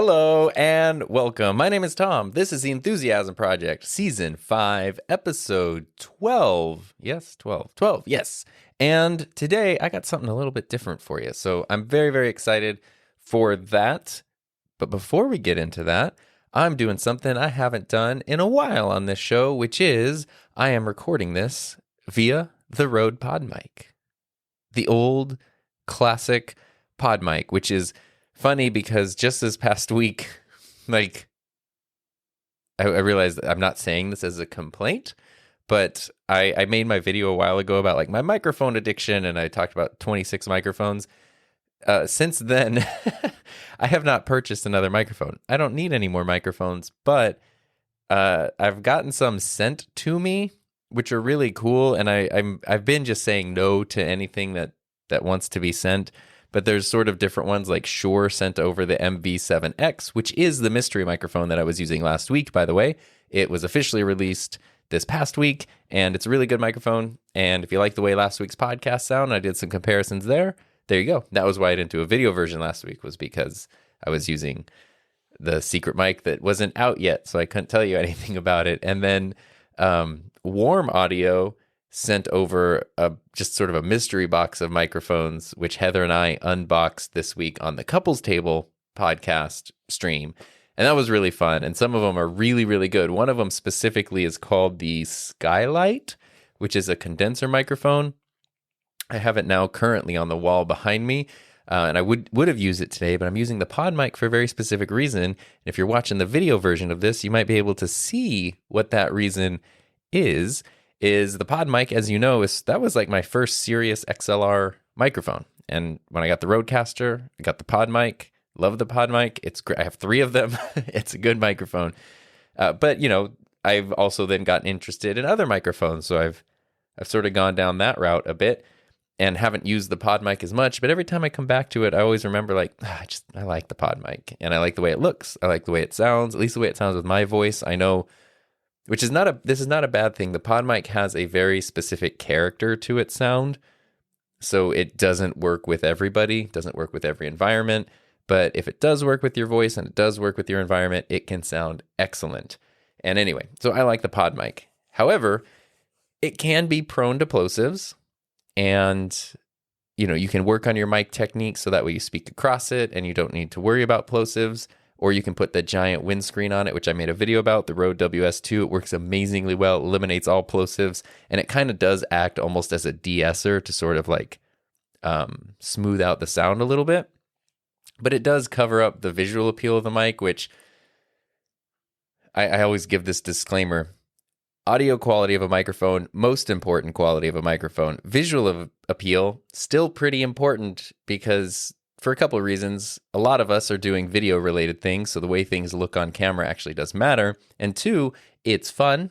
Hello and welcome. My name is Tom. This is the Enthusiasm Project, Season 5, Episode 12. Yes, 12. 12, yes. And today I got something a little bit different for you. So I'm very, very excited for that. But before we get into that, I'm doing something I haven't done in a while on this show, which is I am recording this via the Rode Pod mic. The old classic pod mic, which is funny because just this past week, I realized that I'm not saying this as a complaint, but I made my video a while ago about my microphone addiction, and I talked about 26 microphones. Since then, I have not purchased another microphone. I don't need any more microphones, but I've gotten some sent to me, which are really cool, and I've been just saying no to anything that wants to be sent. But there's sort of different ones, like Shure sent over the MV7X, which is the mystery microphone that I was using last week, by the way. It was officially released this past week, and it's a really good microphone. And if you like the way last week's podcast sound, I did some comparisons there. There you go. That was why I didn't do a video version last week, was because I was using the secret mic that wasn't out yet, so I couldn't tell you anything about it. And then Warm Audio sent over just sort of a mystery box of microphones, which Heather and I unboxed this week on the Couples Table podcast stream. And that was really fun. And some of them are really, really good. One of them specifically is called the Skylight, which is a condenser microphone. I have it now currently on the wall behind me. And I would have used it today, but I'm using the pod mic for a very specific reason. And if you're watching the video version of this, you might be able to see what that reason is the pod mic, as you know, that was like my first serious XLR microphone. And when I got the Rodecaster, I got the pod mic. Love the pod mic. It's great. I have 3 of them. It's a good microphone. But I've also then gotten interested in other microphones. So I've sort of gone down that route a bit and haven't used the pod mic as much. But every time I come back to it, I always remember I like the pod mic, and I like the way it looks. I like the way it sounds, at least the way it sounds with my voice. I know. This is not a bad thing. The pod mic has a very specific character to its sound, so it doesn't work with everybody, doesn't work with every environment, but if it does work with your voice and it does work with your environment, it can sound excellent. And anyway, so I like the pod mic. However, it can be prone to plosives, and you can work on your mic technique so that way you speak across it and you don't need to worry about plosives. Or you can put the giant windscreen on it, which I made a video about, the Rode WS2. It works amazingly well, eliminates all plosives, and it kind of does act almost as a de-esser to sort of smooth out the sound a little bit. But it does cover up the visual appeal of the mic, which I always give this disclaimer. Audio quality of a microphone, most important quality of a microphone. Visual appeal, still pretty important, because for a couple of reasons. A lot of us are doing video-related things, so the way things look on camera actually does matter. And 2, it's fun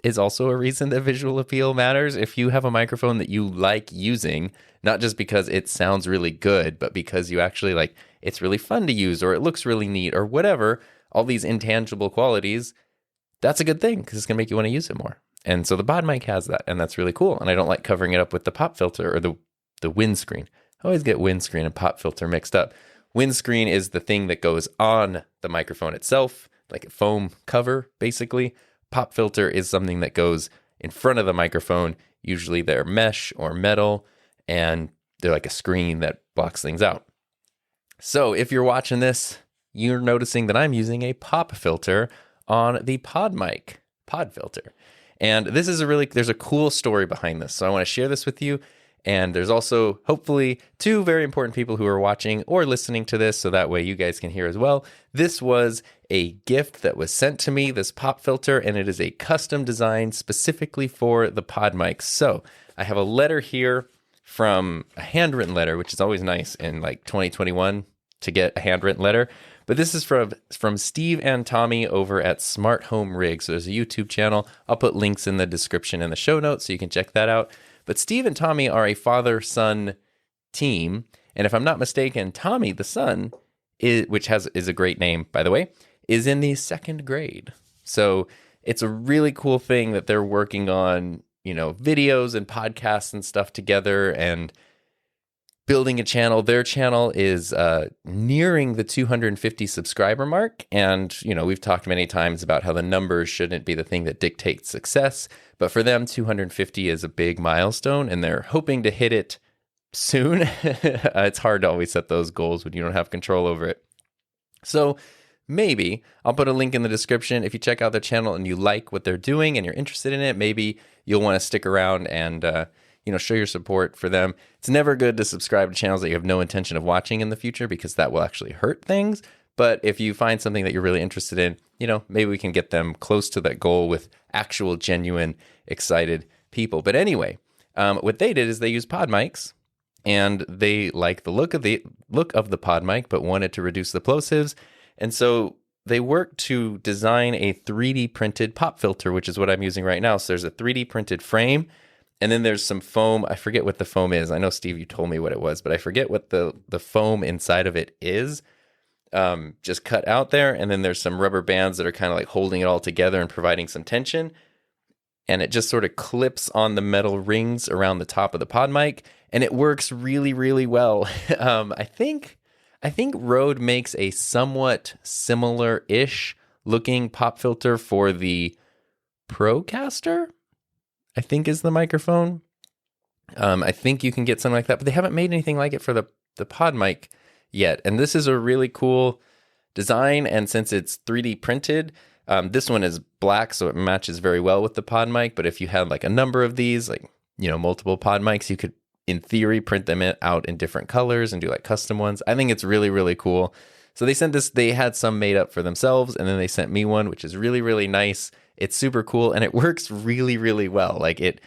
is also a reason that visual appeal matters. If you have a microphone that you like using, not just because it sounds really good, but because you actually it's really fun to use, or it looks really neat, or whatever, all these intangible qualities, that's a good thing because it's going to make you want to use it more. And so the pod mic has that, and that's really cool. And I don't like covering it up with the pop filter or the windscreen. I always get windscreen and pop filter mixed up. Windscreen is the thing that goes on the microphone itself, like a foam cover, basically. Pop filter is something that goes in front of the microphone. Usually they're mesh or metal, and they're like a screen that blocks things out. So if you're watching this, you're noticing that I'm using a pop filter on the pod mic, pod filter. And this is there's a cool story behind this. So I want to share this with you. And there's also, hopefully, 2 very important people who are watching or listening to this, so that way you guys can hear as well. This was a gift that was sent to me, this pop filter, and it is a custom design specifically for the pod mic. So I have a letter here from a handwritten letter, which is always nice in 2021 to get a handwritten letter. But this is from Steve and Tommy over at Smart Home Rig. So there's a YouTube channel. I'll put links in the description and the show notes so you can check that out. But Steve and Tommy are a father-son team. And if I'm not mistaken, Tommy, the son, is a great name, by the way, is in the 2nd grade. So it's a really cool thing that they're working on, videos and podcasts and stuff together. And building a channel. Their channel is nearing the 250 subscriber mark. And, we've talked many times about how the numbers shouldn't be the thing that dictates success. But for them, 250 is a big milestone, and they're hoping to hit it soon. It's hard to always set those goals when you don't have control over it. So maybe I'll put a link in the description. If you check out their channel and you like what they're doing and you're interested in it, maybe you'll want to stick around and show your support for them. It's never good to subscribe to channels that you have no intention of watching in the future, because that will actually hurt things. But if you find something that you're really interested in, maybe we can get them close to that goal with actual, genuine, excited people. But anyway, what they did is they used pod mics, and they like the look of the pod mic, but wanted to reduce the plosives. And so they worked to design a 3D printed pop filter, which is what I'm using right now. So there's a 3D printed frame, and then there's some foam. I forget what the foam is. I know, Steve, you told me what it was, but I forget what the foam inside of it is. Just cut out there. And then there's some rubber bands that are kind of like holding it all together and providing some tension. And it just sort of clips on the metal rings around the top of the pod mic, and it works really, really well. I think Rode makes a somewhat similar-ish looking pop filter for the Procaster, I think is the microphone. I think you can get something like that, but they haven't made anything like it for the pod mic yet. And this is a really cool design, and since it's 3D printed, this one is black, so it matches very well with the pod mic. But if you had like a number of these, like, multiple pod mics, you could, in theory, print them out in different colors and do like custom ones. I think it's really, really cool. So they sent this, they had some made up for themselves, and then they sent me one, which is really, really nice. It's super cool, and it works really, really well. Like it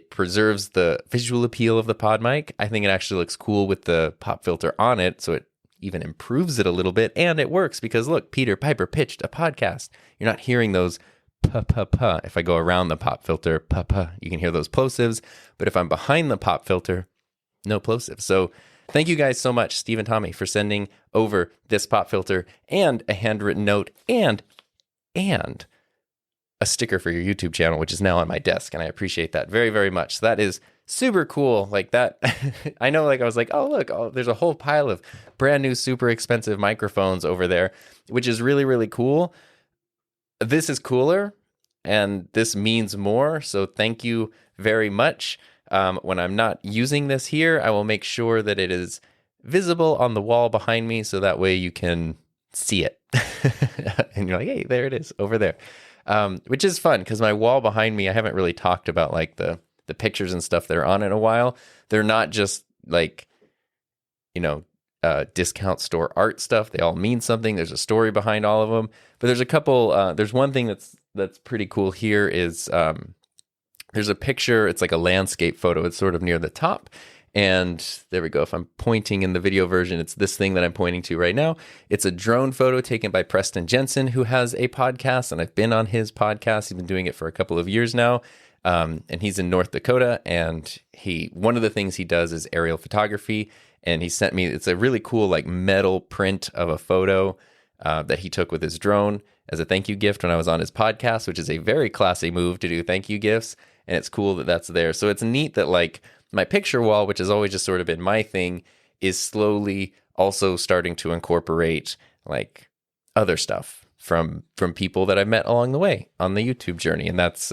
preserves the visual appeal of the pod mic. I think it actually looks cool with the pop filter on it, so it even improves it a little bit, and it works because look, Peter Piper pitched a podcast. You're not hearing those pa. If I go around the pop filter, pa, you can hear those plosives, but if I'm behind the pop filter, no plosives. So thank you guys so much, Steve and Tommy, for sending over this pop filter and a handwritten note and a sticker for your YouTube channel, which is now on my desk, and I appreciate that very, very much. So that is super cool. Like that, I know, like I was like, oh, look, there's a whole pile of brand new, super expensive microphones over there, which is really, really cool. This is cooler, and this means more. So thank you very much. When I'm not using this here, I will make sure that it is visible on the wall behind me, so that way you can see it. And you're like, hey, there it is over there. Which is fun, because my wall behind me, I haven't really talked about like the pictures and stuff that are on it in a while. They're not just like, discount store art stuff. They all mean something. There's a story behind all of them. But there's a couple, there's one thing that's pretty cool here is there's a picture. It's like a landscape photo. It's sort of near the top. And there we go. If I'm pointing in the video version, it's this thing that I'm pointing to right now. It's a drone photo taken by Preston Jensen, who has a podcast, and I've been on his podcast. He's been doing it for a couple of years now. And he's in North Dakota, and one of the things he does is aerial photography. And he sent me, it's a really cool like metal print of a photo that he took with his drone as a thank you gift when I was on his podcast, which is a very classy move to do thank you gifts. And it's cool that that's there. So it's neat that like my picture wall, which has always just sort of been my thing, is slowly also starting to incorporate like other stuff from people that I've met along the way on the YouTube journey. And that's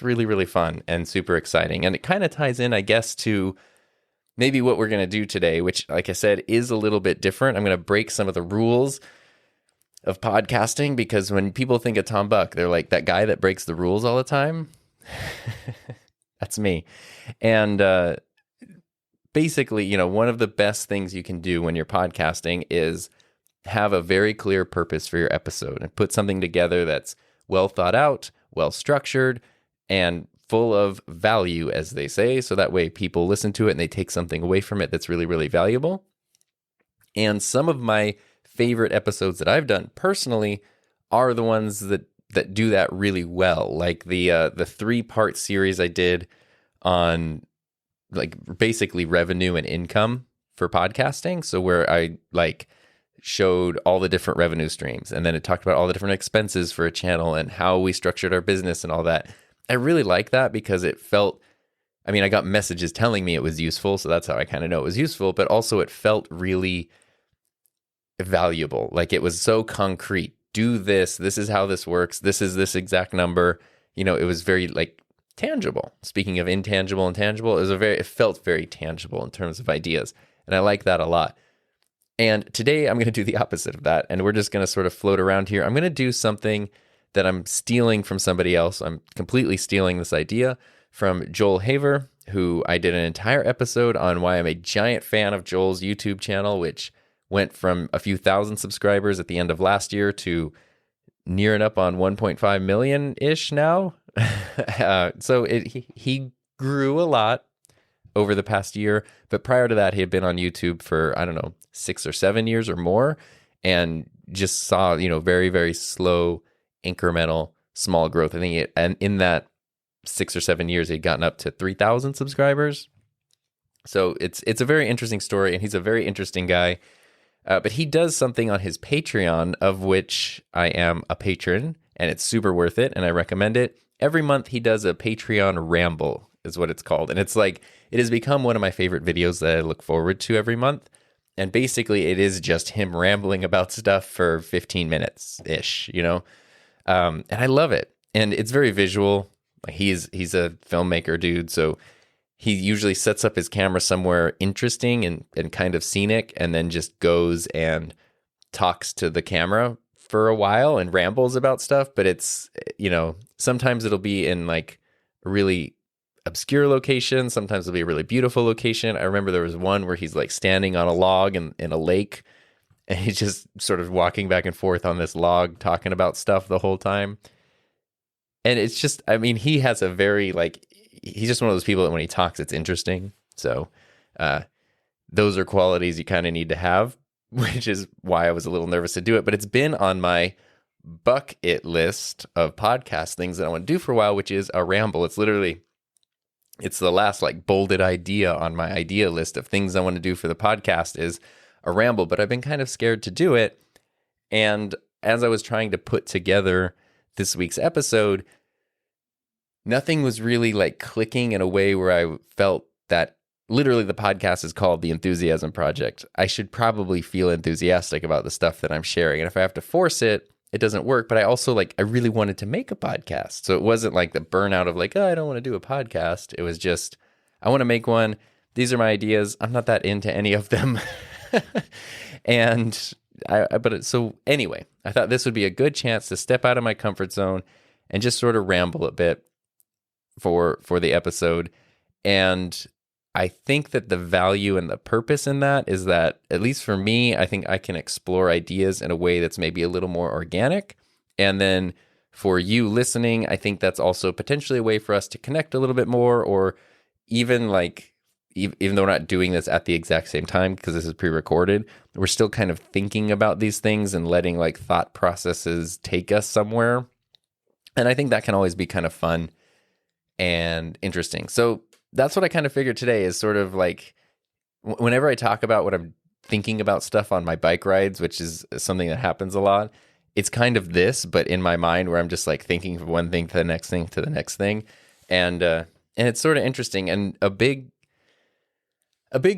really, really fun and super exciting. And it kind of ties in, I guess, to maybe what we're going to do today, which, like I said, is a little bit different. I'm going to break some of the rules of podcasting, because when people think of Tom Buck, they're like, that guy that breaks the rules all the time. That's me. And basically, one of the best things you can do when you're podcasting is have a very clear purpose for your episode and put something together that's well thought out, well structured, and full of value, as they say. So that way people listen to it and they take something away from it that's really, really valuable. And some of my favorite episodes that I've done personally are the ones that do that really well. Like the 3-part series I did on like basically revenue and income for podcasting. So where I like showed all the different revenue streams, and then it talked about all the different expenses for a channel and how we structured our business and all that. I really like that because it felt I mean, I got messages telling me it was useful, so that's how I kind of know it was useful, but also it felt really valuable. Like it was so concrete. Do this. This is how this works. This is this exact number. You know, it was very like tangible. Speaking of intangible and tangible, it felt very tangible in terms of ideas. And I like that a lot. And today I'm going to do the opposite of that. And we're just going to sort of float around here. I'm going to do something that I'm stealing from somebody else. I'm completely stealing this idea from Joel Haver, who I did an entire episode on why I'm a giant fan of Joel's YouTube channel, which went from a few thousand subscribers at the end of last year to nearing up on 1.5 million-ish now. So he grew a lot over the past year, but prior to that, he had been on YouTube for, I don't know, 6 or 7 years or more, and just saw, very, very slow, incremental, small growth. I think and in that 6 or 7 years, he'd gotten up to 3,000 subscribers. So it's a very interesting story, and he's a very interesting guy. But he does something on his Patreon, of which I am a patron, and it's super worth it, and I recommend it. Every month he does a Patreon Ramble, is what it's called. And it's like, it has become one of my favorite videos that I look forward to every month. And basically it is just him rambling about stuff for 15 minutes-ish, and I love it. And it's very visual. He's a filmmaker dude, so he usually sets up his camera somewhere interesting and kind of scenic, and then just goes and talks to the camera for a while and rambles about stuff. But it's, sometimes it'll be in like a really obscure location. Sometimes it'll be a really beautiful location. I remember there was one where he's like standing on a log in a lake, and he's just sort of walking back and forth on this log talking about stuff the whole time. And it's just, I mean, he has a very he's just one of those people that when he talks, it's interesting. So those are qualities you kind of need to have, which is why I was a little nervous to do it. But it's been on my bucket list of podcast things that I want to do for a while, which is a ramble. It's the last bolded idea on my idea list of things I want to do for the podcast is a ramble. But I've been kind of scared to do it. And as I was trying to put together this week's episode, nothing was really clicking in a way where I felt that literally the podcast is called The Enthusiasm Project. I should probably feel enthusiastic about the stuff that I'm sharing. And if I have to force it, it doesn't work. But I also I really wanted to make a podcast. So it wasn't the burnout of I don't want to do a podcast. It was just, I want to make one. These are my ideas. I'm not that into any of them. So anyway, I thought this would be a good chance to step out of my comfort zone and just sort of ramble a bit for the episode. And I think that the value and the purpose in that is that, at least for me, I think I can explore ideas in a way that's maybe a little more organic. And then for you listening, I think that's also potentially a way for us to connect a little bit more, or even even though we're not doing this at the exact same time because this is pre-recorded, we're still kind of thinking about these things and letting thought processes take us somewhere. And I think that can always be kind of fun and interesting. So that's what I kind of figured today is sort of whenever I talk about what I'm thinking about stuff on my bike rides, which is something that happens a lot, it's kind of this, but in my mind where I'm just thinking from one thing to the next thing to the next thing. And it's sort of interesting. And a big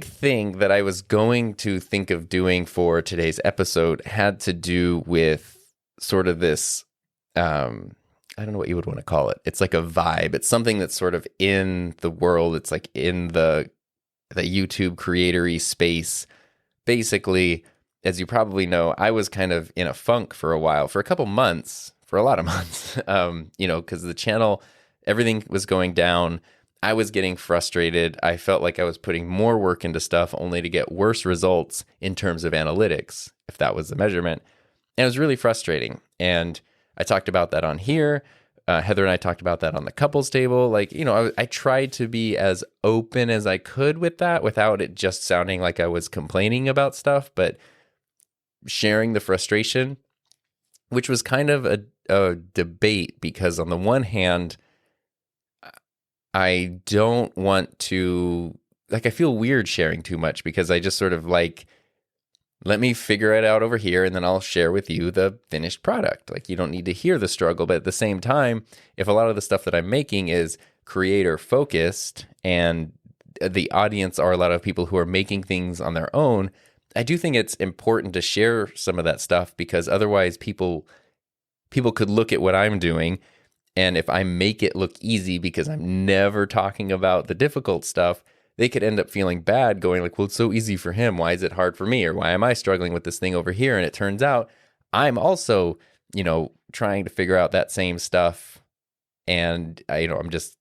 thing that I was going to think of doing for today's episode had to do with sort of this, I don't know what you would want to call it. It's like a vibe. It's something that's sort of in the world. It's in the YouTube creator-y space. Basically, as you probably know, I was kind of in a funk for a while, for a lot of months, because the channel, everything was going down. I was getting frustrated. I felt like I was putting more work into stuff only to get worse results in terms of analytics, if that was the measurement. And it was really frustrating. And I talked about that on here. Heather and I talked about that on the couples table. I tried to be as open as I could with that without it just sounding like I was complaining about stuff, but sharing the frustration, which was kind of a debate because on the one hand, I don't want to, I feel weird sharing too much because I just sort of let me figure it out over here and then I'll share with you the finished product. You don't need to hear the struggle, but at the same time, if a lot of the stuff that I'm making is creator focused and the audience are a lot of people who are making things on their own, I do think it's important to share some of that stuff, because otherwise people could look at what I'm doing, and if I make it look easy because I'm never talking about the difficult stuff, they could end up feeling bad, going like, well, it's so easy for him. Why is it hard for me? Or why am I struggling with this thing over here? And it turns out I'm also, trying to figure out that same stuff. And I'm just,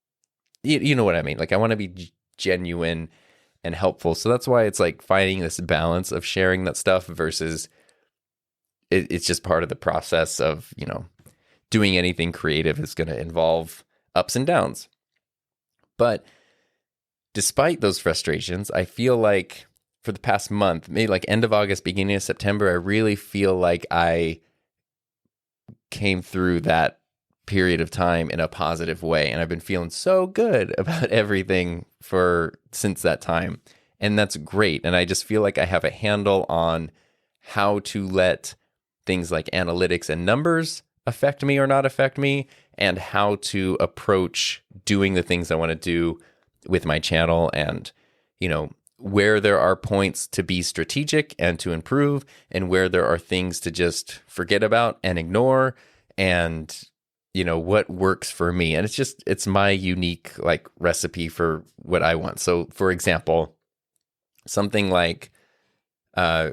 you know what I mean? Like, I want to be genuine and helpful. So that's why it's like finding this balance of sharing that stuff versus it's just part of the process of, doing anything creative is going to involve ups and downs. But despite those frustrations, I feel like for the past month, maybe like end of August, beginning of September, I really feel like I came through that period of time in a positive way. And I've been feeling so good about everything since that time. And that's great. And I just feel like I have a handle on how to let things like analytics and numbers affect me or not affect me, and how to approach doing the things I want to do with my channel, and, where there are points to be strategic and to improve, and where there are things to just forget about and ignore, and, what works for me. And it's my unique like recipe for what I want. So for example, something like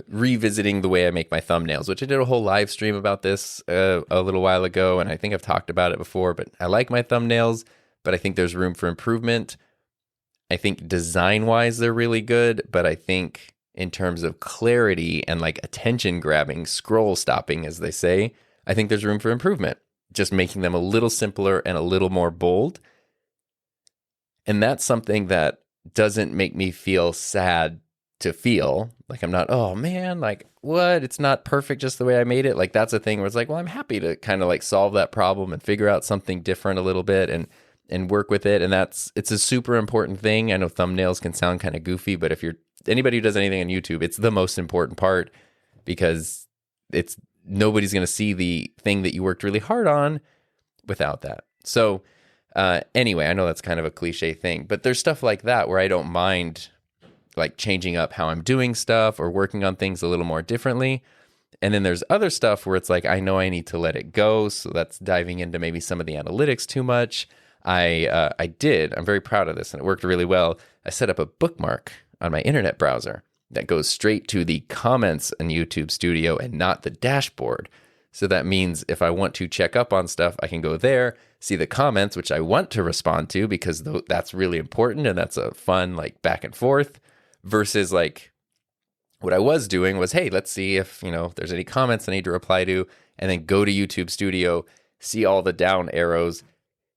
revisiting the way I make my thumbnails, which I did a whole live stream about this a little while ago, and I think I've talked about it before, but I like my thumbnails, but I think there's room for improvement. I think design-wise, they're really good, but I think in terms of clarity and like attention grabbing, scroll stopping, as they say, I think there's room for improvement. Just making them a little simpler and a little more bold. And that's something that doesn't make me feel sad to feel like I'm not, oh man, like what? It's not perfect just the way I made it. Like that's a thing where it's like, well, I'm happy to kind of like solve that problem and figure out something different a little bit and work with it. And it's a super important thing. I know thumbnails can sound kind of goofy, but if you're anybody who does anything on YouTube, it's the most important part, because nobody's going to see the thing that you worked really hard on without that. So anyway, I know that's kind of a cliche thing, but there's stuff like that where I don't mind like changing up how I'm doing stuff or working on things a little more differently. And then there's other stuff where it's like, I know I need to let it go. So that's diving into maybe some of the analytics too much. I'm very proud of this, and it worked really well. I set up a bookmark on my internet browser that goes straight to the comments in YouTube Studio and not the dashboard. So that means if I want to check up on stuff, I can go there, see the comments, which I want to respond to because that's really important and that's a fun like back and forth, versus like what I was doing was, hey, let's see if, there's any comments I need to reply to, and then go to YouTube Studio, see all the down arrows,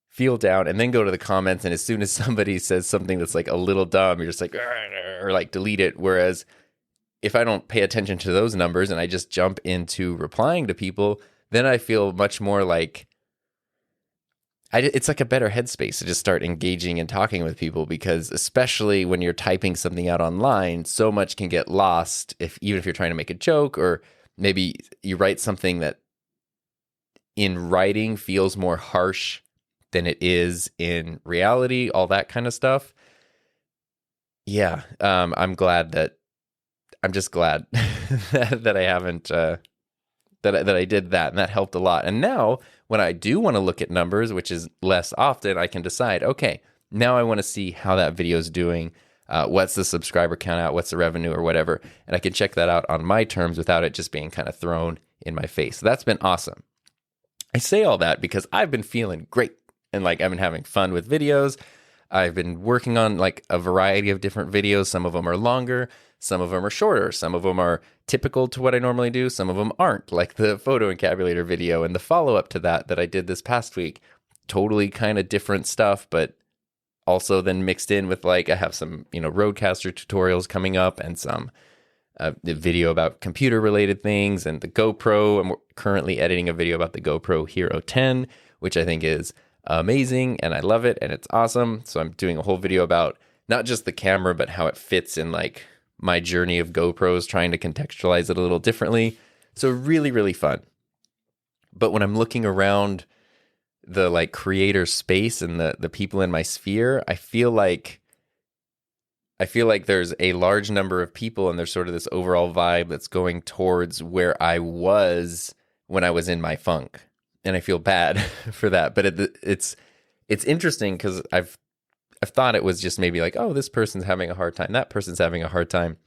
feel down, and then go to the comments. And as soon as somebody says something that's like a little dumb, you're just like, or like delete it. Whereas if I don't pay attention to those numbers and I just jump into replying to people, then I feel much more like it's like a better headspace to just start engaging and talking with people, because especially when you're typing something out online, so much can get lost even if you're trying to make a joke, or maybe you write something that in writing feels more harsh than it is in reality, all that kind of stuff. Yeah, I'm just glad that I haven't, that I did that, and that helped a lot. And now when I do want to look at numbers, which is less often, I can decide, okay, now I want to see how that video is doing. What's the subscriber count out? What's the revenue or whatever? And I can check that out on my terms without it just being kind of thrown in my face. So that's been awesome. I say all that because I've been feeling great, and like I've been having fun with videos. I've been working on like a variety of different videos. Some of them are longer, some of them are shorter, some of them are typical to what I normally do, some of them aren't, like the photo encabulator video and the follow-up to that I did this past week. Totally kind of different stuff, but also then mixed in with like I have some, Rodecaster tutorials coming up and some the video about computer related things and the GoPro. I'm currently editing a video about the GoPro Hero 10, which I think is amazing and I love it and it's awesome. So I'm doing a whole video about not just the camera, but how it fits in like my journey of GoPros, trying to contextualize it a little differently. So really, really fun. But when I'm looking around the like creator space and the people in my sphere, I feel like there's a large number of people and there's sort of this overall vibe that's going towards where I was when I was in my funk. And I feel bad for that. But it's interesting because I've thought it was just maybe like, oh, this person's having a hard time, that person's having a hard time.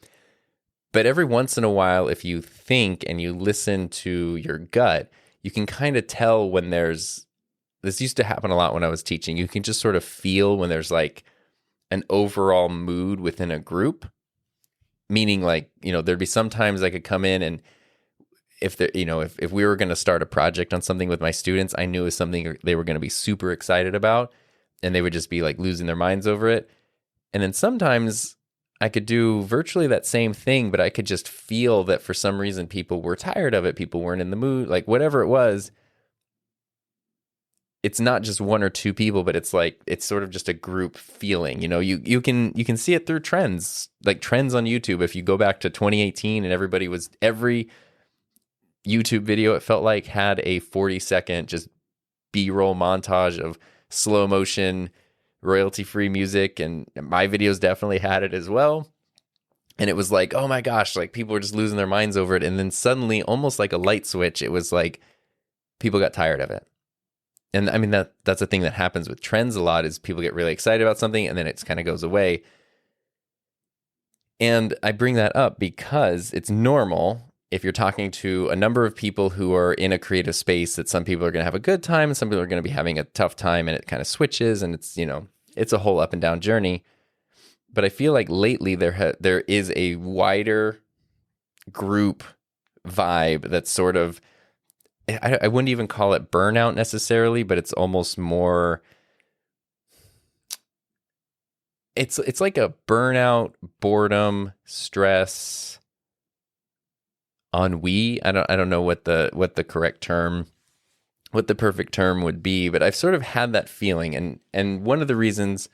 But every once in a while, if you think and you listen to your gut, you can kind of tell when this used to happen a lot when I was teaching. You can just sort of feel when there's like an overall mood within a group, meaning like, there'd be sometimes I could come in and if we were going to start a project on something with my students, I knew it was something they were going to be super excited about and they would just be like losing their minds over it. And then sometimes I could do virtually that same thing, but I could just feel that for some reason people were tired of it. People weren't in the mood, like whatever it was. It's not just one or two people, but it's sort of just a group feeling. You can see it through trends, like trends on YouTube. If you go back to 2018 and every YouTube video, it felt like had a 40-second just B-roll montage of slow motion, royalty-free music, and my videos definitely had it as well. And it was like, oh my gosh, like people were just losing their minds over it. And then suddenly, almost like a light switch, it was like people got tired of it. And I mean, that's a thing that happens with trends a lot, is people get really excited about something and then it kind of goes away. And I bring that up because it's normal if you're talking to a number of people who are in a creative space that some people are going to have a good time and some people are going to be having a tough time, and it kind of switches, and it's a whole up and down journey. But I feel like lately there is a wider group vibe that's sort of, I wouldn't even call it burnout necessarily, but it's almost more, it's like a burnout, boredom, stress, ennui. I don't know what the correct term, what the perfect term would be, but I've sort of had that feeling. And one of the reasons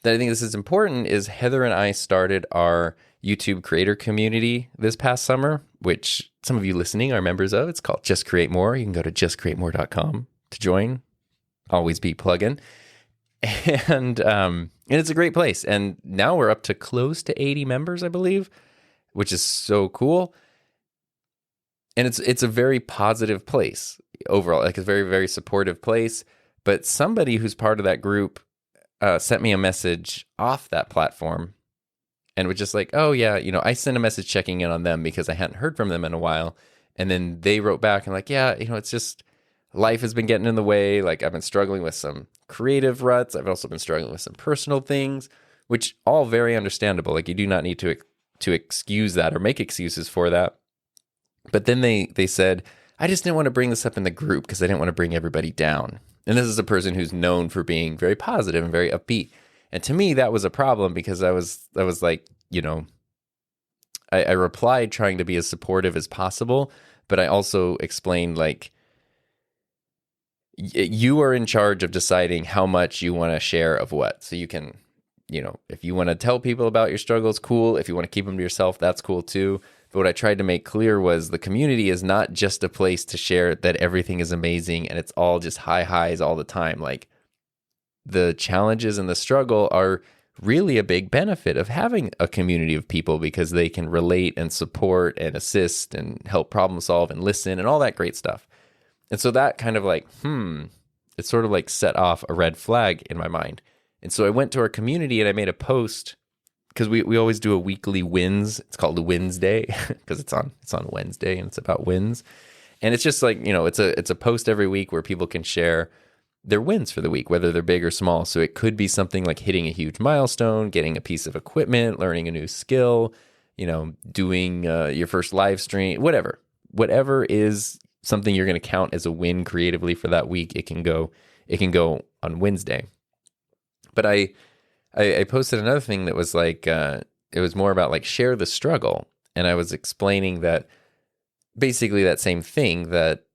that I think this is important is Heather and I started our YouTube creator community this past summer, which some of you listening are members of. It's called Just Create More. You can go to justcreatemore.com to join. Always be plugging. And it's a great place. And now we're up to close to 80 members, I believe, which is so cool. And it's a very positive place overall, like a very, very supportive place. But somebody who's part of that group sent me a message off that platform and was just like, oh yeah, I sent a message checking in on them because I hadn't heard from them in a while. And then they wrote back and like, yeah, it's just life has been getting in the way. Like I've been struggling with some creative ruts. I've also been struggling with some personal things, which all very understandable. Like you do not need to excuse that or make excuses for that. But then they said, I just didn't want to bring this up in the group because I didn't want to bring everybody down. And this is a person who's known for being very positive and very upbeat. And to me, that was a problem because I was like, I replied trying to be as supportive as possible, but I also explained like, you are in charge of deciding how much you want to share of what. So you can, if you want to tell people about your struggles, cool. If you want to keep them to yourself, that's cool too. But what I tried to make clear was the community is not just a place to share that everything is amazing and it's all just high highs all the time. Like the challenges and the struggle are really a big benefit of having a community of people because they can relate and support and assist and help problem solve and listen and all that great stuff. And so that kind of like, it sort of like set off a red flag in my mind. And so I went to our community and I made a post because we always do a weekly wins. It's called the Wednesday because it's on Wednesday and it's about wins. And it's just like, it's a post every week where people can share their wins for the week, whether they're big or small. So it could be something like hitting a huge milestone, getting a piece of equipment, learning a new skill, doing your first live stream, whatever is something you're going to count as a win creatively for that week. It can go on Wednesday. But I posted another thing that was like, it was more about like share the struggle. And I was explaining that basically that same thing, that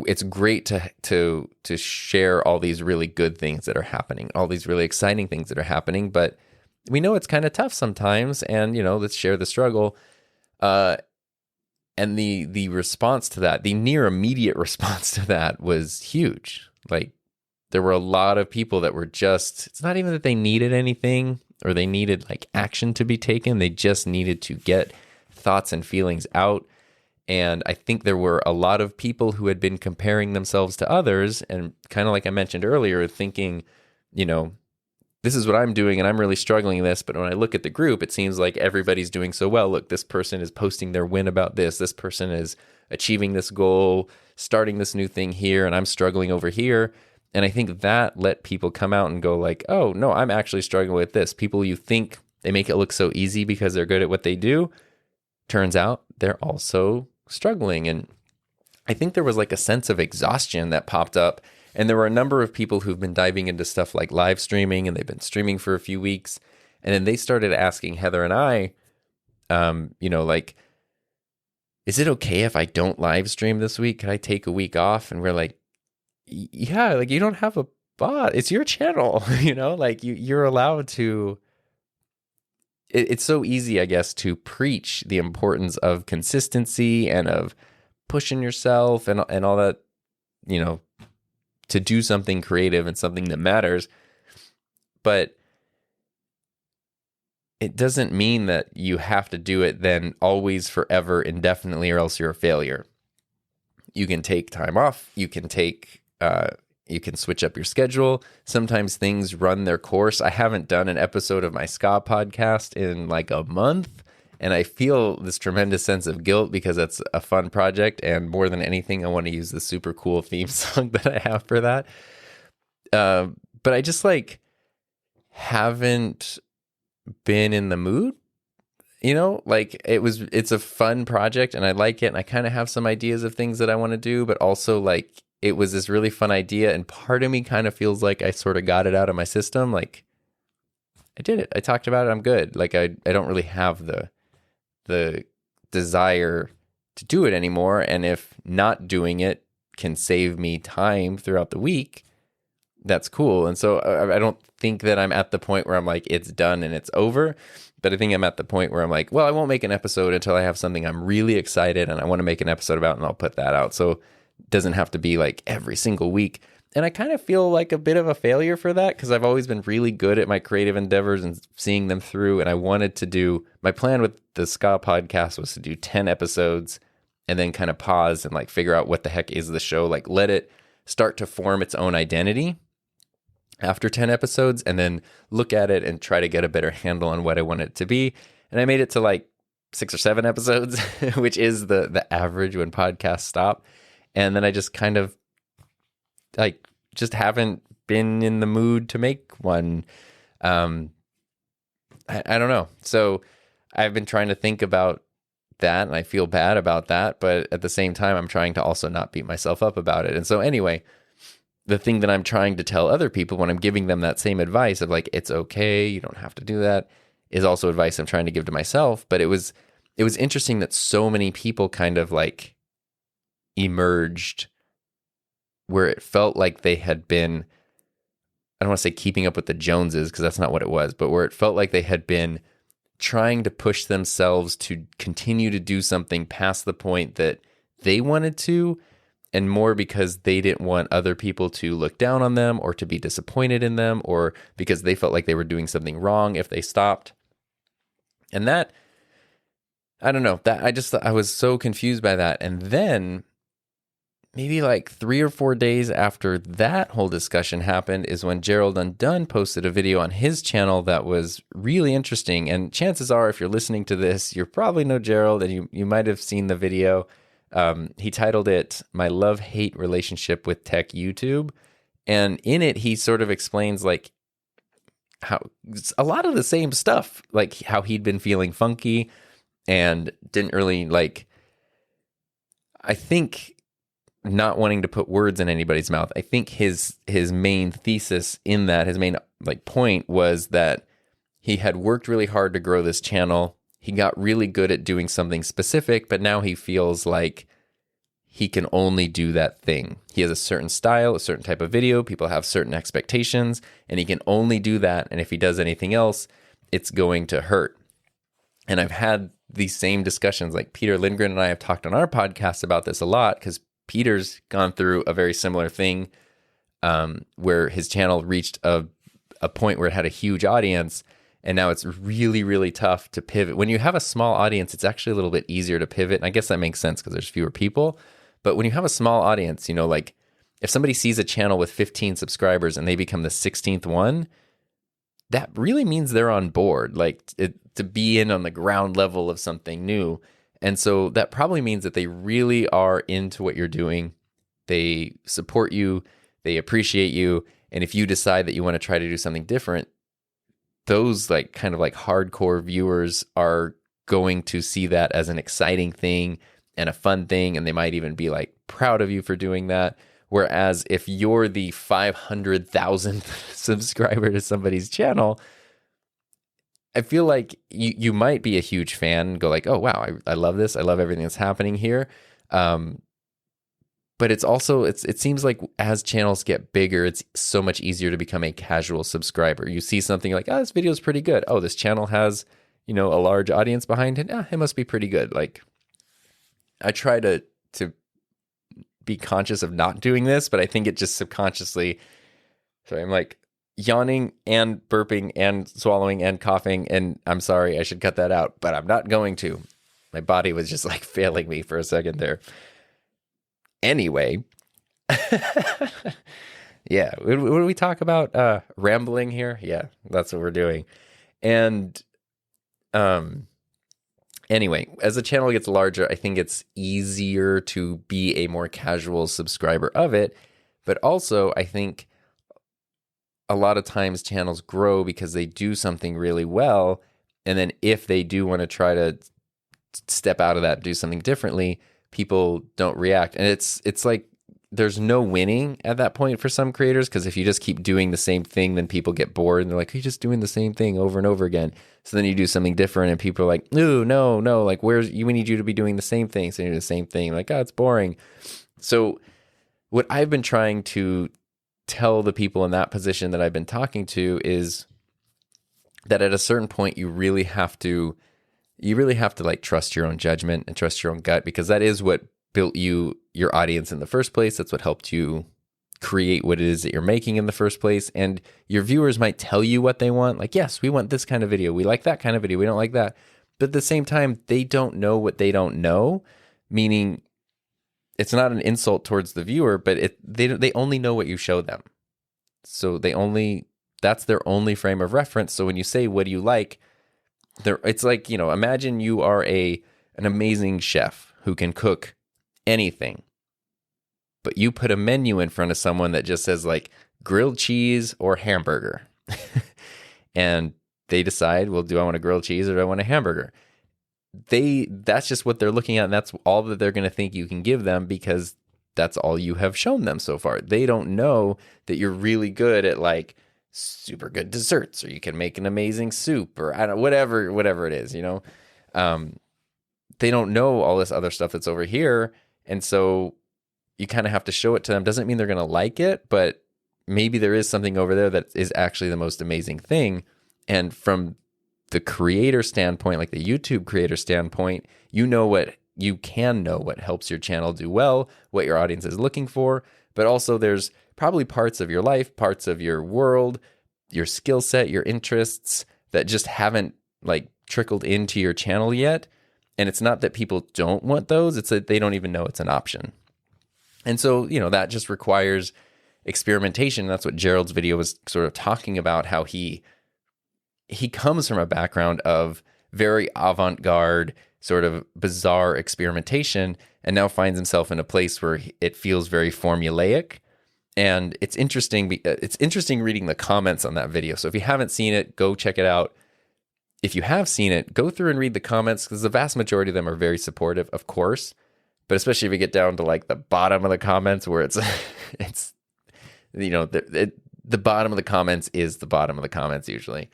it's great to share all these really good things that are happening, all these really exciting things that are happening. But we know it's kind of tough sometimes. And, let's share the struggle. And the response to that, the near immediate response to that was huge. Like, there were a lot of people that were just, it's not even that they needed anything or they needed like action to be taken. They just needed to get thoughts and feelings out. And I think there were a lot of people who had been comparing themselves to others and kind of like I mentioned earlier, thinking, you know, this is what I'm doing and I'm really struggling with this. But when I look at the group, it seems like everybody's doing so well. Look, this person is posting their win about this. This person is achieving this goal, starting this new thing here, and I'm struggling over here. And I think that let people come out and go like, oh, no, I'm actually struggling with this. People you think they make it look so easy because they're good at what they do. Turns out they're also struggling. And I think there was like a sense of exhaustion that popped up. And there were a number of people who've been diving into stuff like live streaming, and they've been streaming for a few weeks. And then they started asking Heather and I, you know, like, is it okay if I don't live stream this week? Can I take a week off? And we're like, yeah, like you don't have a bot. It's your channel, you know, like you're allowed to. It's so easy, I guess, to preach the importance of consistency and of pushing yourself and all that, you know, to do something creative and something that matters. But it doesn't mean that you have to do it then always, forever, indefinitely, or else you're a failure. You can take time off. You can you can switch up your schedule. Sometimes things run their course. I haven't done an episode of my ska podcast in like a month, and I feel this tremendous sense of guilt because it's a fun project, and more than anything, I want to use the super cool theme song that I have for that. But I just like haven't been in the mood, you know, like it's a fun project and I like it, and I kind of have some ideas of things that I want to do, but also like it was this really fun idea, and part of me kind of feels like I sort of got it out of my system. Like I did it. I talked about it. I'm good. Like I don't really have the desire to do it anymore. And if not doing it can save me time throughout the week, that's cool. And so I don't think that I'm at the point where I'm like, it's done and it's over. But I think I'm at the point where I'm like, well, I won't make an episode until I have something I'm really excited and I want to make an episode about, and I'll put that out. So it doesn't have to be like every single week. And I kind of feel like a bit of a failure for that because I've always been really good at my creative endeavors and seeing them through. And I wanted to do, my plan with the ska podcast was to do 10 episodes and then kind of pause and like figure out what the heck is the show, like let it start to form its own identity after 10 episodes, and then look at it and try to get a better handle on what I want it to be. And I made it to like 6 or 7 episodes, which is the average when podcasts stop. And then I just kind of like just haven't been in the mood to make one. I don't know. So I've been trying to think about that, and I feel bad about that. But at the same time, I'm trying to also not beat myself up about it. And so anyway, the thing that I'm trying to tell other people when I'm giving them that same advice of like, it's okay, you don't have to do that, is also advice I'm trying to give to myself. But it was interesting that so many people kind of like emerged where it felt like they had been, I don't want to say keeping up with the Joneses because that's not what it was, but where it felt like they had been trying to push themselves to continue to do something past the point that they wanted to, and more because they didn't want other people to look down on them or to be disappointed in them, or because they felt like they were doing something wrong if they stopped. And that, I don't know, that I was so confused by that. And then maybe like 3 or 4 days after that whole discussion happened is when Gerald Undone posted a video on his channel that was really interesting. And chances are, if you're listening to this, you probably know Gerald and you might have seen the video. He titled it "My Love-Hate Relationship with Tech YouTube." And in it, he sort of explains like how a lot of the same stuff, like how he'd been feeling funky and didn't really like, I think, not wanting to put words in anybody's mouth. I think his main thesis in that, his main like point was that he had worked really hard to grow this channel. He got really good at doing something specific, but now he feels like he can only do that thing. He has a certain style, a certain type of video. People have certain expectations, and he can only do that. And if he does anything else, it's going to hurt. And I've had these same discussions. Like Peter Lindgren and I have talked on our podcast about this a lot because Peter's gone through a very similar thing where his channel reached a point where it had a huge audience, and now it's really, really tough to pivot. When you have a small audience, it's actually a little bit easier to pivot. And I guess that makes sense because there's fewer people. But when you have a small audience, you know, like if somebody sees a channel with 15 subscribers and they become the 16th one, that really means they're on board, like to be in on the ground level of something new. And so that probably means that they really are into what you're doing. They support you, they appreciate you. And if you decide that you want to try to do something different, those like kind of like hardcore viewers are going to see that as an exciting thing and a fun thing. And they might even be like proud of you for doing that. Whereas if you're the 500,000th subscriber to somebody's channel, I feel like you might be a huge fan and go like, oh, wow, I love this. I love everything that's happening here. But it's also, it seems like as channels get bigger, it's so much easier to become a casual subscriber. You see something like, oh, this video is pretty good. Oh, this channel has, you know, a large audience behind it. It must be pretty good. Like, I try to be conscious of not doing this, but I think it just subconsciously, sorry, I'm like yawning and burping and swallowing and coughing, and I'm sorry, I should cut that out, but I'm not going to. My body was just like failing me for a second there. Anyway, yeah, what do we talk about? Rambling here? Yeah, that's what we're doing. And anyway, as the channel gets larger, I think it's easier to be a more casual subscriber of it. But also, I think a lot of times channels grow because they do something really well. And then if they do want to try to step out of that and do something differently, people don't react. And it's like there's no winning at that point for some creators, because if you just keep doing the same thing, then people get bored and they're like, you're just doing the same thing over and over again. So then you do something different and people are like, no, like we need you to be doing the same thing. So you do the same thing. Like, oh, it's boring. So what I've been trying to tell the people in that position that I've been talking to is that at a certain point, you really have to like trust your own judgment and trust your own gut, because that is what built your audience in the first place. That's what helped you create what it is that you're making in the first place. And your viewers might tell you what they want. Like, yes, we want this kind of video. We like that kind of video. We don't like that. But at the same time, they don't know what they don't know, meaning it's not an insult towards the viewer, but they only know what you show them. So that's their only frame of reference. So when you say, what do you like? It's like, you know, imagine you are an amazing chef who can cook anything, but you put a menu in front of someone that just says like grilled cheese or hamburger. And they decide, well, do I want a grilled cheese or do I want a hamburger? That's just what they're looking at, and that's all that they're going to think you can give them, because that's all you have shown them so far. They don't know that you're really good at like super good desserts, or you can make an amazing soup, or I don't whatever it is, you know. They don't know all this other stuff that's over here, and so you kind of have to show it to them. Doesn't mean they're going to like it, but maybe there is something over there that is actually the most amazing thing. And from the creator standpoint, like the YouTube creator standpoint, you can know what helps your channel do well, what your audience is looking for, but also there's probably parts of your life, parts of your world, your skill set, your interests that just haven't like trickled into your channel yet. And it's not that people don't want those, it's that they don't even know it's an option. And so, you know, that just requires experimentation. That's what Gerald's video was sort of talking about, how he comes from a background of very avant-garde, sort of bizarre experimentation, and now finds himself in a place where it feels very formulaic. And it's interesting. It's interesting reading the comments on that video. So if you haven't seen it, go check it out. If you have seen it, go through and read the comments, because the vast majority of them are very supportive, of course. But especially if you get down to like the bottom of the comments, where it's you know, the bottom of the comments is the bottom of the comments usually.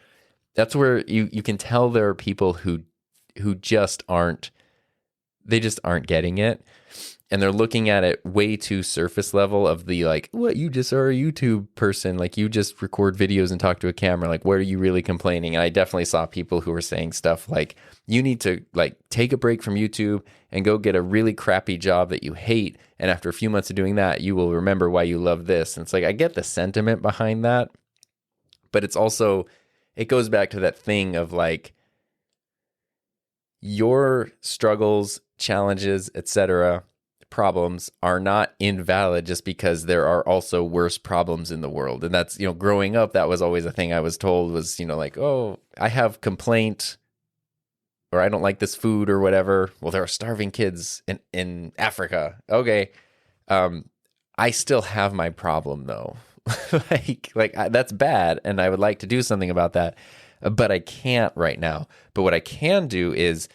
That's where you can tell there are people who just aren't getting it. and they're looking at it way too surface level of the like, what, you just are a YouTube person, like you just record videos and talk to a camera, like what are you really complaining? And I definitely saw people who were saying stuff like, you need to like take a break from YouTube and go get a really crappy job that you hate, and after a few months of doing that you will remember why you love this. And it's like, I get the sentiment behind that, but it's also, it goes back to that thing of like, your struggles, challenges, etc., problems are not invalid just because there are also worse problems in the world. And that's, growing up, that was always a thing I was told was, like, oh, I have complaint, or I don't like this food or whatever. Well, there are starving kids in Africa. Okay. I still have my problem though. That's bad. And I would like to do something about that, but I can't right now. But what I can do is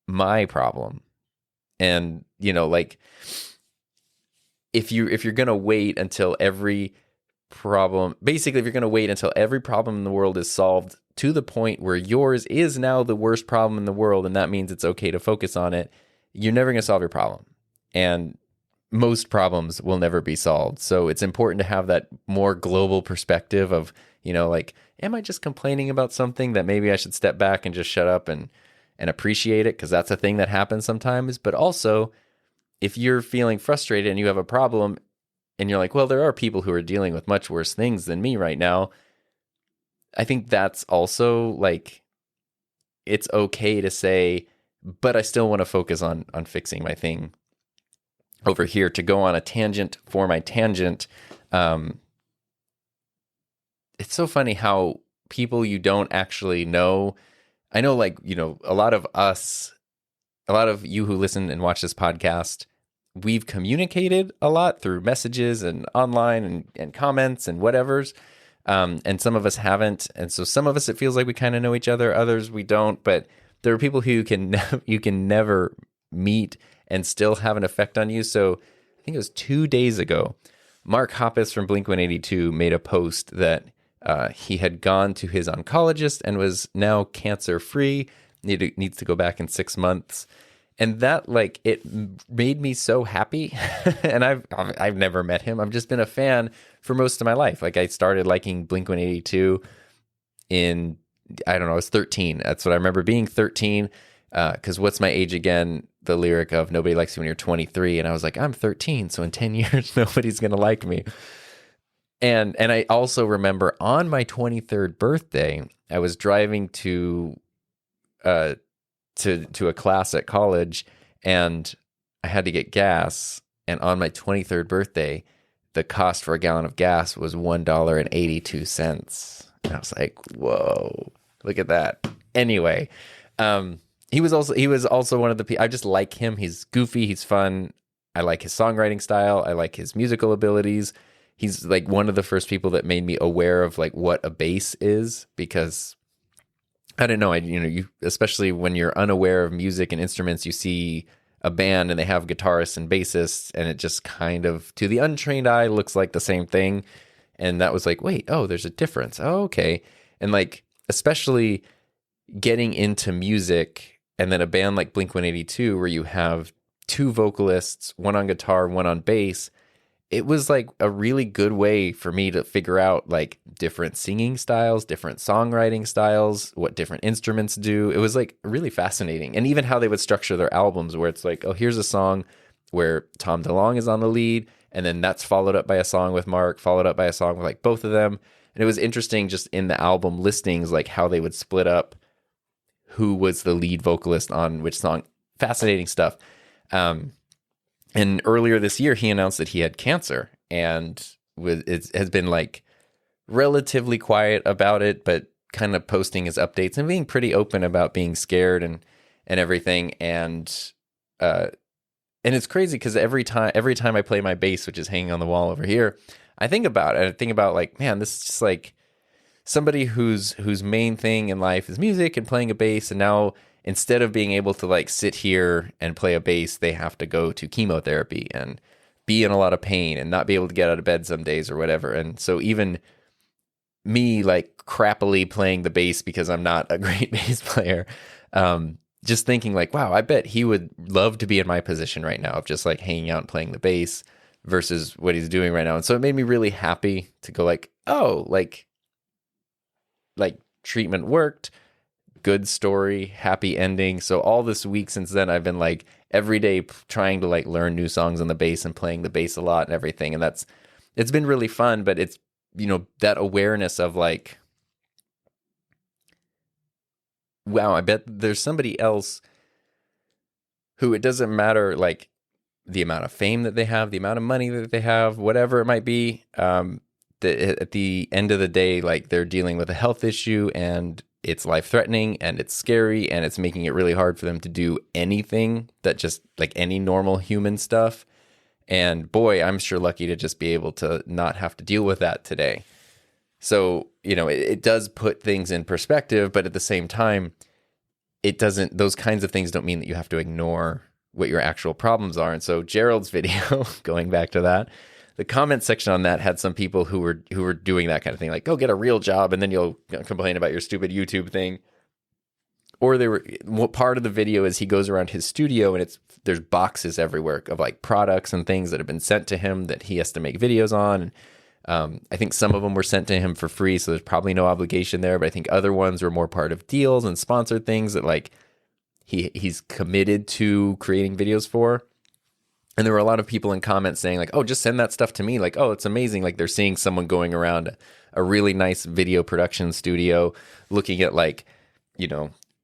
my problem. And, if you're going to wait until every problem, basically, if you're going to wait until every problem in the world is solved to the point where yours is now the worst problem in the world, and that means it's okay to focus on it, you're never going to solve your problem. And most problems will never be solved. So it's important to have that more global perspective of, am I just complaining about something that maybe I should step back and just shut up and appreciate it, because that's a thing that happens sometimes. But also, if you're feeling frustrated and you have a problem and you're like, well, there are people who are dealing with much worse things than me right now, I think that's also like, it's okay to say, but I still want to focus on fixing my thing over here. To go on a tangent for my tangent, it's so funny how people you don't actually know, I know, like, a lot of you who listen and watch this podcast, we've communicated a lot through messages and online and comments and whatevers. And some of us haven't. And so some of us, it feels like we kind of know each other. Others we don't. But there are people who you can never meet and still have an effect on you. So I think it was 2 days ago, Mark Hoppus from Blink-182 made a post that he had gone to his oncologist and was now cancer-free, needs to go back in 6 months. And that, like, it made me so happy. And I've never met him. I've just been a fan for most of my life. Like, I started liking Blink-182 in, I don't know, I was 13. That's what I remember, being 13. Because what's my age again? The lyric of nobody likes you when you're 23. And I was like, I'm 13, so in 10 years, nobody's going to like me. And I also remember on my 23rd birthday, I was driving to a class at college, and I had to get gas. And on my 23rd birthday, the cost for a gallon of gas was $1.82. And I was like, whoa, look at that. Anyway, he was also one of the people. I just like him. He's goofy. He's fun. I like his songwriting style. I like his musical abilities. He's like one of the first people that made me aware of like what a bass is, because I didn't know. You especially when you're unaware of music and instruments, you see a band and they have guitarists and bassists, and it just kind of, to the untrained eye, looks like the same thing. And that was like, wait, oh, there's a difference. Oh, okay. And like, especially getting into music, and then a band like Blink-182 where you have two vocalists, one on guitar, one on bass. It was like a really good way for me to figure out like different singing styles, different songwriting styles, what different instruments do. It was like really fascinating. And even how they would structure their albums, where it's like, oh, here's a song where Tom DeLonge is on the lead, and then that's followed up by a song with Mark, followed up by a song with like both of them. And it was interesting just in the album listings, like how they would split up who was the lead vocalist on which song. Fascinating stuff. And earlier this year, he announced that he had cancer, and has been like relatively quiet about it, but kind of posting his updates and being pretty open about being scared and everything. And it's crazy because every time I play my bass, which is hanging on the wall over here, I think about it. I think about like, man, this is just like somebody whose main thing in life is music and playing a bass, and now instead of being able to like sit here and play a bass, they have to go to chemotherapy and be in a lot of pain and not be able to get out of bed some days or whatever. And so even me like crappily playing the bass because I'm not a great bass player, just thinking like, wow, I bet he would love to be in my position right now of just like hanging out and playing the bass versus what he's doing right now. And so it made me really happy to go like, oh, like treatment worked, good story, happy ending. So all this week since then, I've been like every day trying to like learn new songs on the bass and playing the bass a lot and everything. And it's been really fun, but it's, that awareness of like, wow, I bet there's somebody else who it doesn't matter like the amount of fame that they have, the amount of money that they have, whatever it might be. At the end of the day, like they're dealing with a health issue and it's life-threatening and it's scary and it's making it really hard for them to do anything that just like any normal human stuff. And boy, I'm sure lucky to just be able to not have to deal with that today. So, it does put things in perspective, but at the same time, those kinds of things don't mean that you have to ignore what your actual problems are. And so Gerald's video, going back to that, the comment section on that had some people who were doing that kind of thing, like, go get a real job and then you'll complain about your stupid YouTube thing. Or part of the video is he goes around his studio and there's boxes everywhere of like products and things that have been sent to him that he has to make videos on. I think some of them were sent to him for free, so there's probably no obligation there. But I think other ones were more part of deals and sponsored things that like he's committed to creating videos for. And there were a lot of people in comments saying like, oh, just send that stuff to me. Like, oh, it's amazing. Like they're seeing someone going around a really nice video production studio looking at like,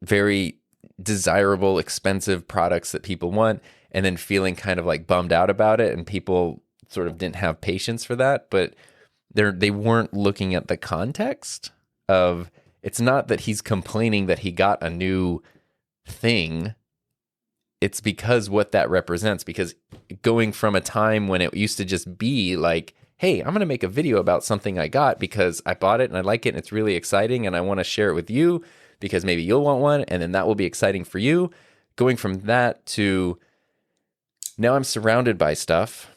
very desirable, expensive products that people want, and then feeling kind of like bummed out about it. And people sort of didn't have patience for that. But they weren't looking at the context of, it's not that he's complaining that he got a new thing. It's because what that represents, because going from a time when it used to just be like, hey, I'm going to make a video about something I got because I bought it and I like it and it's really exciting and I want to share it with you because maybe you'll want one and then that will be exciting for you. Going from that to now I'm surrounded by stuff.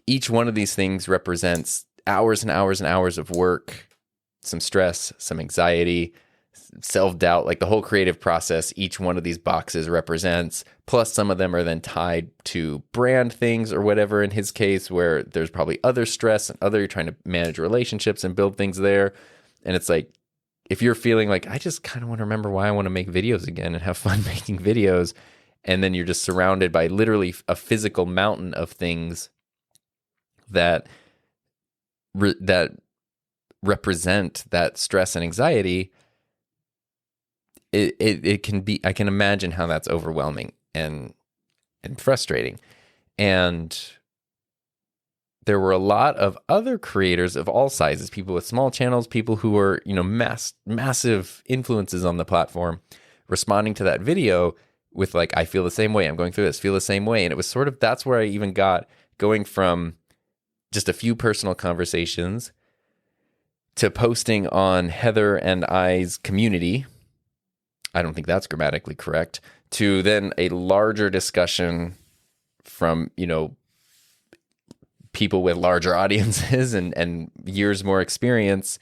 Each one of these things represents hours and hours and hours of work, some stress, some anxiety, self-doubt, like the whole creative process. Each one of these boxes represents, plus some of them are then tied to brand things or whatever in his case, where there's probably other stress and you're trying to manage relationships and build things there. And it's like, if you're feeling like, I just kind of want to remember why I want to make videos again and have fun making videos, and then you're just surrounded by literally a physical mountain of things that represent that stress and anxiety, it can be, I can imagine how that's overwhelming and frustrating. And there were a lot of other creators of all sizes, people with small channels, people who were, massive influences on the platform, responding to that video with like, I feel the same way, I'm going through this, feel the same way. And it was sort of, that's where I even got going from just a few personal conversations to posting on Heather and I's community. I don't think that's grammatically correct. To then a larger discussion from, people with larger audiences and years more experience.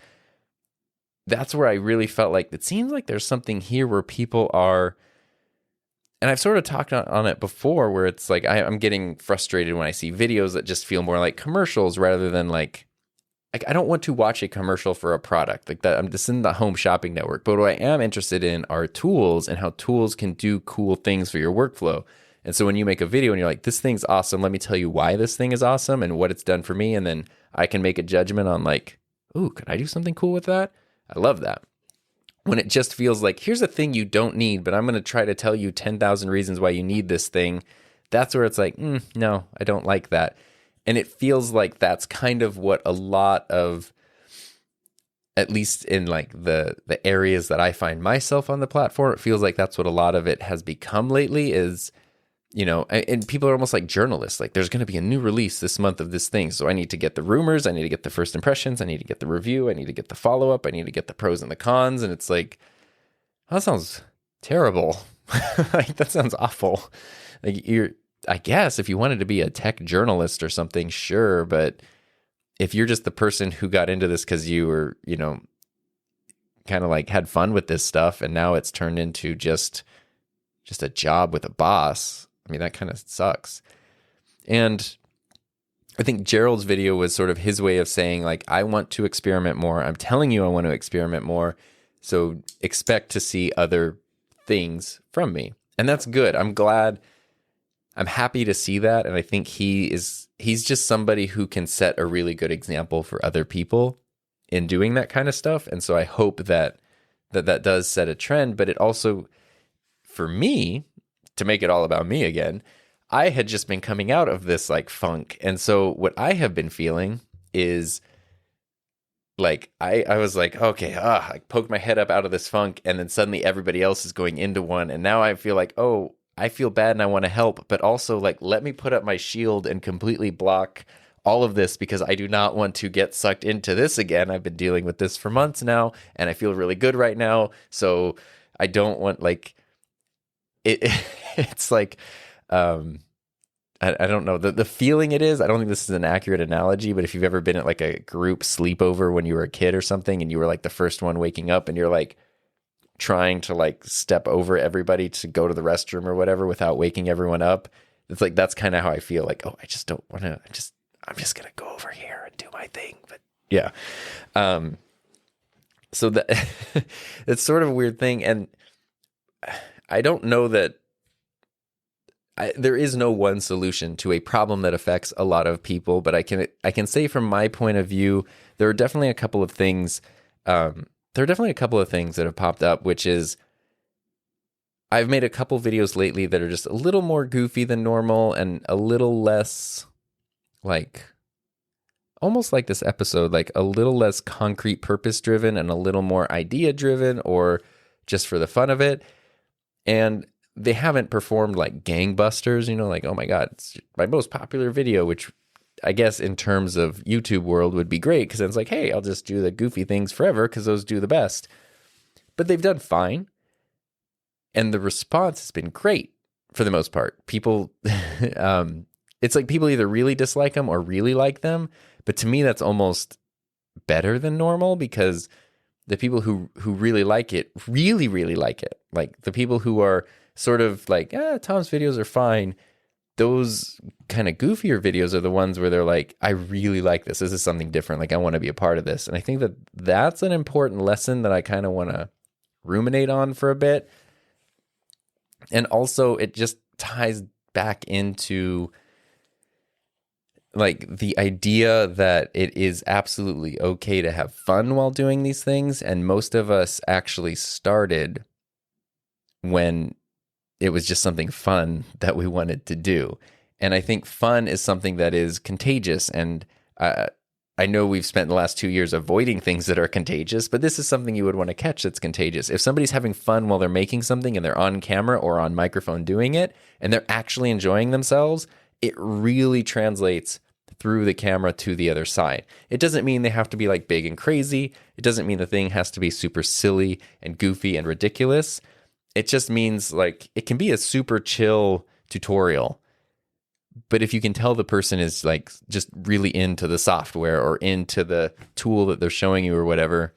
That's where I really felt like it seems like there's something here where people are, and I've sort of talked on it before, where it's like I'm getting frustrated when I see videos that just feel more like commercials rather than like I don't want to watch a commercial for a product like that. I'm just in the home shopping network. But what I am interested in are tools and how tools can do cool things for your workflow. And so when you make a video and you're like, this thing's awesome, let me tell you why this thing is awesome and what it's done for me. And then I can make a judgment on like, ooh, could I do something cool with that? I love that. When it just feels like, here's a thing you don't need, but I'm going to try to tell you 10,000 reasons why you need this thing. That's where it's like, no, I don't like that. And it feels like that's kind of what a lot of, at least in like the areas that I find myself on the platform, it feels like that's what a lot of it has become lately is, and people are almost like journalists. Like there's going to be a new release this month of this thing. So I need to get the rumors. I need to get the first impressions. I need to get the review. I need to get the follow-up. I need to get the pros and the cons. And it's like, that sounds terrible. Like that sounds awful. Like I guess if you wanted to be a tech journalist or something, sure. But if you're just the person who got into this because you were, kind of like had fun with this stuff and now it's turned into just, just a job with a boss. I mean, that kind of sucks. And I think Gerald's video was sort of his way of saying, like, I want to experiment more. I'm telling you I want to experiment more. So expect to see other things from me. And that's good. I'm glad. I'm happy to see that. And I think he's just somebody who can set a really good example for other people in doing that kind of stuff. And so I hope that does set a trend. But it also, for me, to make it all about me again, I had just been coming out of this like funk. And so what I have been feeling is like, I was like, okay, I poked my head up out of this funk, and then suddenly everybody else is going into one. And now I feel like, oh, I feel bad and I want to help, but also like, let me put up my shield and completely block all of this because I do not want to get sucked into this again. I've been dealing with this for months now and I feel really good right now. So I don't want like it. It's like, I don't know the feeling it is. I don't think this is an accurate analogy, but if you've ever been at like a group sleepover when you were a kid or something, and you were like the first one waking up and you're like trying to like step over everybody to go to the restroom or whatever without waking everyone up. It's like, that's kind of how I feel. Like, oh, I just don't want to, I'm just going to go over here and do my thing. But yeah. So that it's sort of a weird thing. And I don't know that there is no one solution to a problem that affects a lot of people, but I can say from my point of view, there are definitely a couple of things. There are definitely a couple of things that have popped up, which is I've made a couple videos lately that are just a little more goofy than normal and a little less like, almost like this episode, like a little less concrete purpose driven and a little more idea driven or just for the fun of it. And they haven't performed like gangbusters, like, oh my God, it's my most popular video, which I guess in terms of YouTube world would be great because it's like, hey, I'll just do the goofy things forever because those do the best. But they've done fine. And the response has been great for the most part. People, it's like people either really dislike them or really like them. But to me, that's almost better than normal because the people who really like it, really, really like it. Like the people who are sort of like, Tom's videos are fine. Those kind of goofier videos are the ones where they're like, I really like this. This is something different. Like I want to be a part of this. And I think that that's an important lesson that I kind of want to ruminate on for a bit. And also it just ties back into like the idea that it is absolutely okay to have fun while doing these things. And most of us actually started when it was just something fun that we wanted to do. And I think fun is something that is contagious. And I know we've spent the last 2 years avoiding things that are contagious, but this is something you would want to catch that's contagious. If somebody's having fun while they're making something and they're on camera or on microphone doing it, and they're actually enjoying themselves, it really translates through the camera to the other side. It doesn't mean they have to be like big and crazy. It doesn't mean the thing has to be super silly and goofy and ridiculous. It just means like it can be a super chill tutorial. But if you can tell the person is like just really into the software or into the tool that they're showing you or whatever,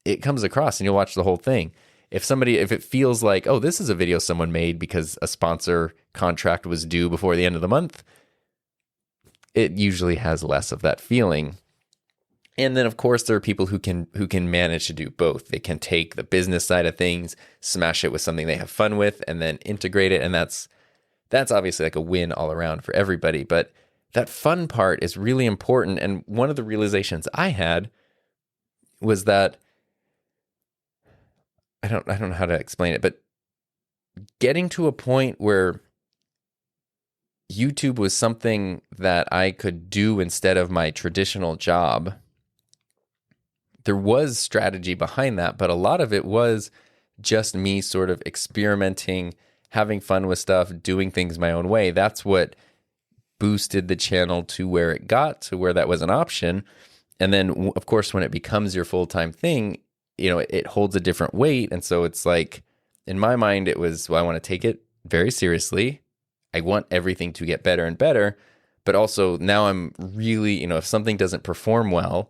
it comes across and you'll watch the whole thing. If it feels like, oh, this is a video someone made because a sponsor contract was due before the end of the month, it usually has less of that feeling. And then, of course, there are people who can manage to do both. They can take the business side of things, smash it with something they have fun with, and then integrate it. And that's obviously like a win all around for everybody. But that fun part is really important. And one of the realizations I had was that I don't know how to explain it, but getting to a point where YouTube was something that I could do instead of my traditional job. There was strategy behind that, but a lot of it was just me sort of experimenting, having fun with stuff, doing things my own way. That's what boosted the channel to where it got, to where that was an option. And then, of course, when it becomes your full-time thing, it holds a different weight. And so it's like, in my mind, it was, well, I want to take it very seriously. I want everything to get better and better. But also now I'm really, if something doesn't perform well,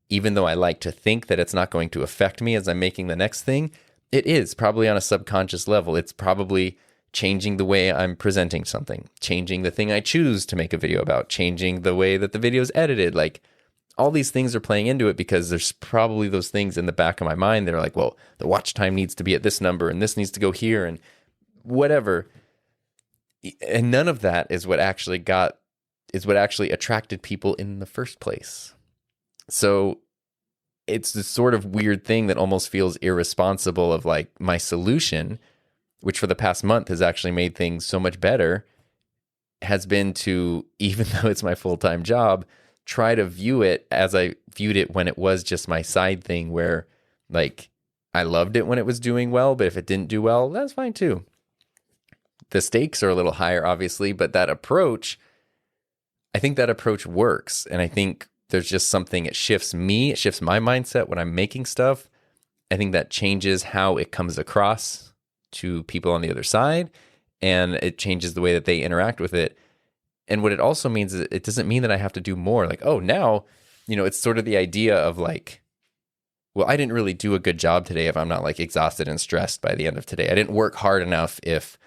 even though I like to think that it's not going to affect me as I'm making the next thing, It is probably on a subconscious level. It's probably changing the way I'm presenting something, changing the thing I choose to make a video about, changing the way that the video is edited. Like, all these things are playing into it because there's probably those things in the back of my mind that are like, well, the watch time needs to be at this number and this needs to go here and whatever. And none of that is what actually attracted people in the first place. So it's this sort of weird thing that almost feels irresponsible of like my solution, which for the past month has actually made things so much better, has been to, even though it's my full-time job, try to view it as I viewed it when it was just my side thing, where like I loved it when it was doing well, but if it didn't do well, that's fine too. The stakes are a little higher, obviously, but I think that approach works. And I think there's just something, it shifts my mindset when I'm making stuff. I think that changes how it comes across to people on the other side, and it changes the way that they interact with it. And what it also means is it doesn't mean that I have to do more. Like, oh, now, it's sort of the idea of like, well, I didn't really do a good job today if I'm not like exhausted and stressed by the end of today. I didn't work hard enough if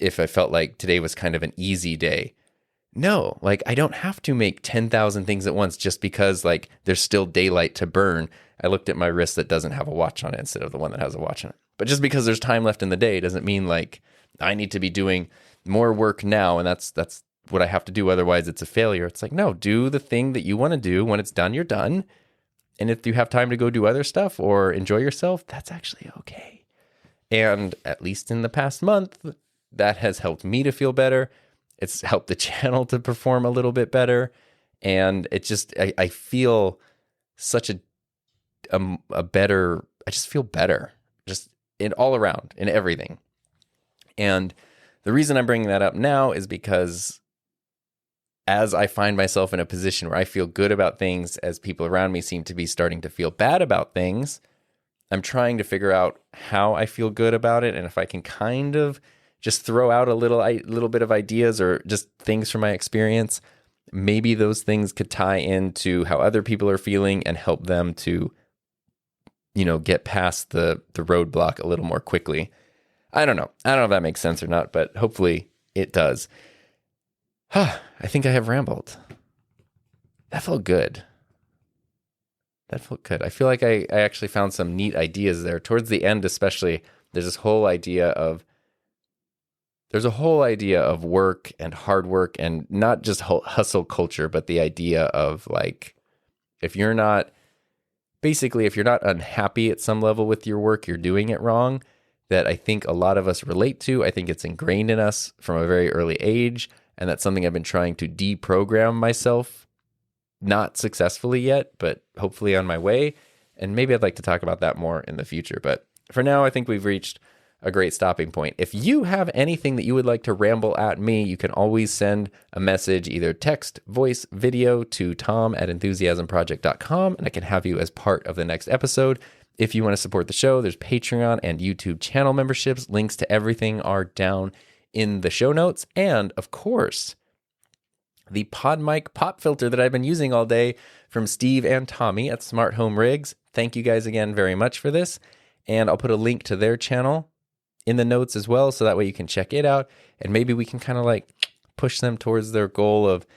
I felt like today was kind of an easy day. No, like I don't have to make 10,000 things at once just because like there's still daylight to burn. I looked at my wrist that doesn't have a watch on it instead of the one that has a watch on it. But just because there's time left in the day doesn't mean like I need to be doing more work now and that's what I have to do, otherwise it's a failure. It's like, no, do the thing that you want to do. When it's done, you're done. And if you have time to go do other stuff or enjoy yourself, that's actually okay. And at least in the past month, that has helped me to feel better. It's helped the channel to perform a little bit better. And it just, I feel such a better, I just feel better, just in all around, in everything. And the reason I'm bringing that up now is because as I find myself in a position where I feel good about things, as people around me seem to be starting to feel bad about things, I'm trying to figure out how I feel good about it. And if I can kind of just throw out a little bit of ideas or just things from my experience, maybe those things could tie into how other people are feeling and help them to, get past the roadblock a little more quickly. I don't know if that makes sense or not, but hopefully it does. I think I have rambled. That felt good. I feel like I actually found some neat ideas there. Towards the end especially, there's a whole idea of work and hard work, and not just hustle culture, but the idea of like, if you're not unhappy at some level with your work, you're doing it wrong. That I think a lot of us relate to. I think it's ingrained in us from a very early age, and that's something I've been trying to deprogram myself. Not successfully yet, but hopefully on my way. And maybe I'd like to talk about that more in the future. But for now, I think we've reached a great stopping point. If you have anything that you would like to ramble at me, you can always send a message, either text, voice, video, to tom@enthusiasmproject.com, and I can have you as part of the next episode. If you want to support the show, there's Patreon and YouTube channel memberships. Links to everything are down in the show notes. And of course, the PodMic pop filter that I've been using all day from Steve and Tommy at Smart Home Rigs. Thank you guys again very much for this. And I'll put a link to their channel in the notes as well, so that way you can check it out. And maybe we can kind of like push them towards their goal of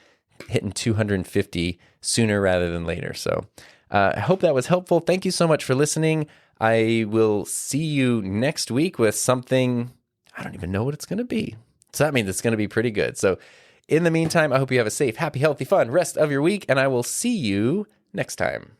hitting 250 sooner rather than later. So I hope that was helpful. Thank you so much for listening. I will see you next week with something, I don't even know what it's going to be. So that means it's going to be pretty good. So in the meantime, I hope you have a safe, happy, healthy, fun rest of your week, and I will see you next time.